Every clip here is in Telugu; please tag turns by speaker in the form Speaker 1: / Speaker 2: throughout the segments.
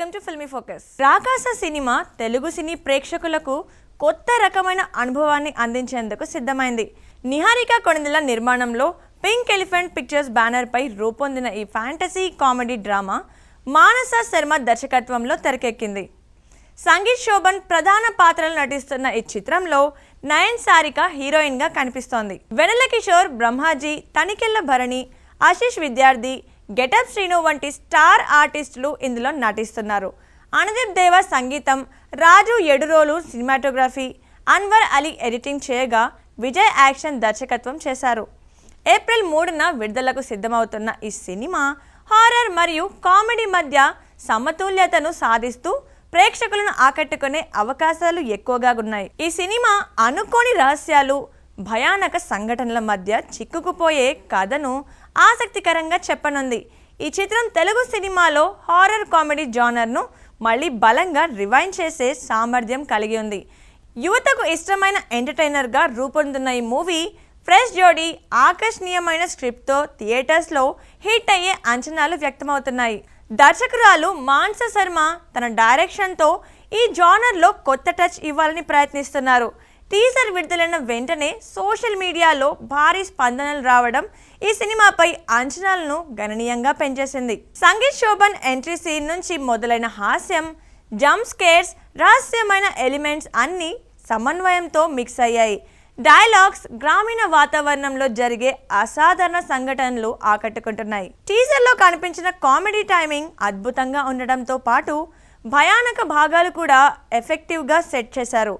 Speaker 1: Welcome to Filmy Focus. Rakasa cinema Telugu cine ప్రేక్షకులకు కొత్త రకమైన అనుభవాన్ని అందించేందుకు సిద్ధమైంది. నిహారిక కొణిదెల నిర్మాణంలో పింక్ ఎలిఫెంట్ పిక్చర్స్ బ్యానర్ పై రూపొందిన ఈ fantasy comedy drama Manasa Sharma దర్శకత్వంలో తెరకెక్కింది. సంగీత్ శోభన్ ప్రధాన పాత్రలు నటిస్తున్న ఈ చిత్రంలో నయన్ సారిక హీరోయిన్ గా కనిపిస్తోంది. వెనెల కిషోర్, బ్రహ్మాజీ, తనికెళ్ల భరణి, ఆశిష్ విద్యార్థి, గెటప్ శ్రీను వంటి స్టార్ ఆర్టిస్టులు ఇందులో నటిస్తున్నారు. అనుదీప్ దేవ సంగీతం, రాజు ఎడురోలు సినిమాటోగ్రఫీ, అన్వర్ అలీ ఎడిటింగ్ చేయగా విజయ్ యాక్షన్ దర్శకత్వం చేశారు. ఏప్రిల్ 3న విడుదలకు సిద్ధమవుతున్న ఈ సినిమా హారర్ మరియు కామెడీ మధ్య సమతుల్యతను సాధిస్తూ ప్రేక్షకులను ఆకట్టుకునే అవకాశాలు ఎక్కువగా ఉన్నాయి. ఈ సినిమా అనుకోని రహస్యాలు, భయానక సంఘటనల మధ్య చిక్కుకుపోయే కథను ఆసక్తికరంగా చెప్పనుంది. ఈ చిత్రం తెలుగు సినిమాలో హారర్ కామెడీ జానర్ను మళ్ళీ బలంగా రివైండ్ చేసే సామర్థ్యం కలిగి ఉంది. యువతకు ఇష్టమైన ఎంటర్టైనర్గా రూపొందుతున్న ఈ మూవీ ఫ్రెష్ జోడీ, ఆకర్షణీయమైన స్క్రిప్ట్తో థియేటర్స్లో హిట్ అయ్యే అంచనాలు వ్యక్తమవుతున్నాయి. దర్శకురాలు మానస శర్మ తన డైరెక్షన్తో ఈ జానర్లో కొత్త టచ్ ఇవ్వాలని ప్రయత్నిస్తున్నారు. టీజర్ విడుదలైన వెంటనే సోషల్ మీడియాలో భారీ స్పందనలు రావడం ఈ సినిమాపై అంచనాలను గణనీయంగా పెంచేసింది. సంగీత్ శోభన్ ఎంట్రీ సీన్ నుంచి మొదలైన హాస్యం, జంప్ స్కేర్స్, రహస్యమైన ఎలిమెంట్స్ అన్నీ సమన్వయంతో మిక్స్ అయ్యాయి. డైలాగ్స్ గ్రామీణ వాతావరణంలో జరిగే అసాధారణ సంఘటనలు ఆకట్టుకుంటున్నాయి. టీజర్లో కనిపించిన కామెడీ టైమింగ్ అద్భుతంగా ఉండడంతో పాటు భయానక భాగాలు కూడా ఎఫెక్టివ్గా సెట్ చేశారు.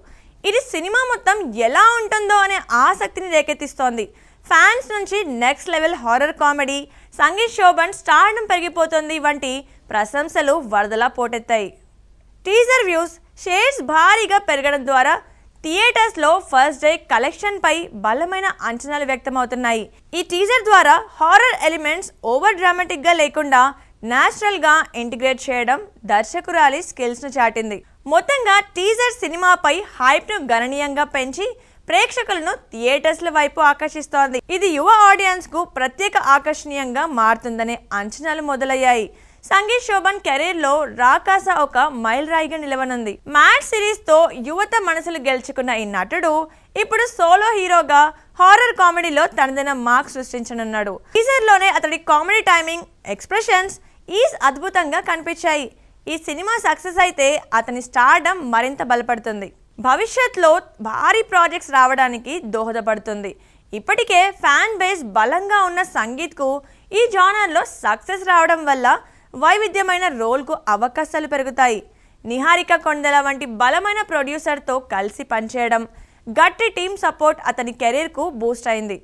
Speaker 1: ఇది సినిమా మొత్తం ఎలా ఉంటుందో అనే ఆసక్తిని రేకెత్తిస్తోంది. ఫ్యాన్స్ నుంచి next level horror comedy, Sangeeth Shobhan stardom పెరిగిపోతుంది వంటి ప్రశంసలు వరదలా పోటెత్తాయి. టీజర్ వ్యూస్, షేర్స్ భారీగా పెరగడం ద్వారా థియేటర్స్లో ఫస్ట్ డే కలెక్షన్పై బలమైన అంచనాలు వ్యక్తమవుతున్నాయి. ఈ టీజర్ ద్వారా హారర్ ఎలిమెంట్స్ ఓవర్ డ్రామాటిక్గా లేకుండా న్యాచురల్గా ఇంటిగ్రేట్ చేయడం దర్శకురాలి స్కిల్స్ను చాటింది. మొత్తంగా టీజర్ సినిమాపై హైప్ను గణనీయంగా పెంచి ప్రేక్షకులను థియేటర్స్ల వైపు ఆకర్షిస్తోంది. ఇది యువ ఆడియన్స్కు ప్రత్యేక ఆకర్షణీయంగా మారుతుందనే అంచనాలు మొదలయ్యాయి. సంగీత్ శోభన్ కెరీర్లో రాకాస ఒక మైల్ రాయిగా నిలవనుంది. మ్యాడ్ సిరీస్తో యువత మనసులు గెలుచుకున్న ఈ నటుడు ఇప్పుడు సోలో హీరోగా హారర్ కామెడీలో తనదైన మార్క్ సృష్టించనున్నాడు. టీజర్లోనే అతడి కామెడీ టైమింగ్, ఎక్స్ప్రెషన్స్ అద్భుతంగా కనిపించాయి. ఈ సినిమా సక్సెస్ అయితే అతని స్టార్డమ్ మరింత బలపడుతుంది. భవిష్యత్తులో భారీ ప్రాజెక్ట్స్ రావడానికి దోహదపడుతుంది. ఇప్పటికే ఫ్యాన్ బేస్ బలంగా ఉన్న సంగీత్కు ఈ జానర్లో సక్సెస్ రావడం వల్ల వైవిధ్యమైన రోల్కు అవకాశాలు పెరుగుతాయి. నిహారిక కొణిదెల వంటి బలమైన ప్రొడ్యూసర్తో కలిసి పనిచేయడం, గట్టి టీమ్ సపోర్ట్ అతని కెరీర్కు బూస్ట్ అయింది.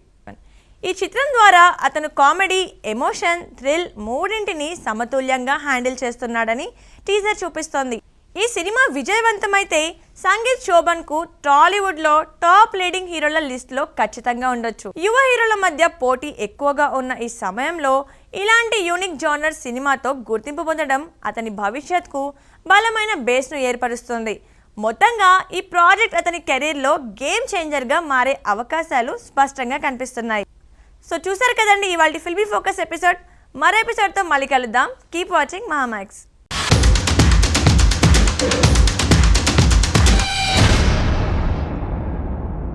Speaker 1: ఈ చిత్రం ద్వారా అతను కామెడీ, ఎమోషన్, థ్రిల్ మూడింటిని సమతుల్యంగా హ్యాండిల్ చేస్తున్నాడని టీజర్ చూపిస్తోంది. ఈ సినిమా విజయవంతమైతే సంగీత్ శోభన్కు టాలీవుడ్లో టాప్ లీడింగ్ హీరోల లిస్టులో ఖచ్చితంగా ఉండొచ్చు. యువ హీరోల మధ్య పోటీ ఎక్కువగా ఉన్న ఈ సమయంలో ఇలాంటి యూనిక్ జానర్ సినిమాతో గుర్తింపు పొందడం అతని భవిష్యత్కు బలమైన బేస్ను ఏర్పరుస్తుంది. మొత్తంగా ఈ ప్రాజెక్ట్ అతని కెరీర్లో గేమ్ చేంజర్గా మారే అవకాశాలు స్పష్టంగా కనిపిస్తున్నాయి. సో చూసారు కదండి ఇవాళ ఫిల్మీ ఫోకస్ ఎపిసోడ్. మరో ఎపిసోడ్తో మళ్ళీ కలుద్దాం. Keep watching Mahaa Max.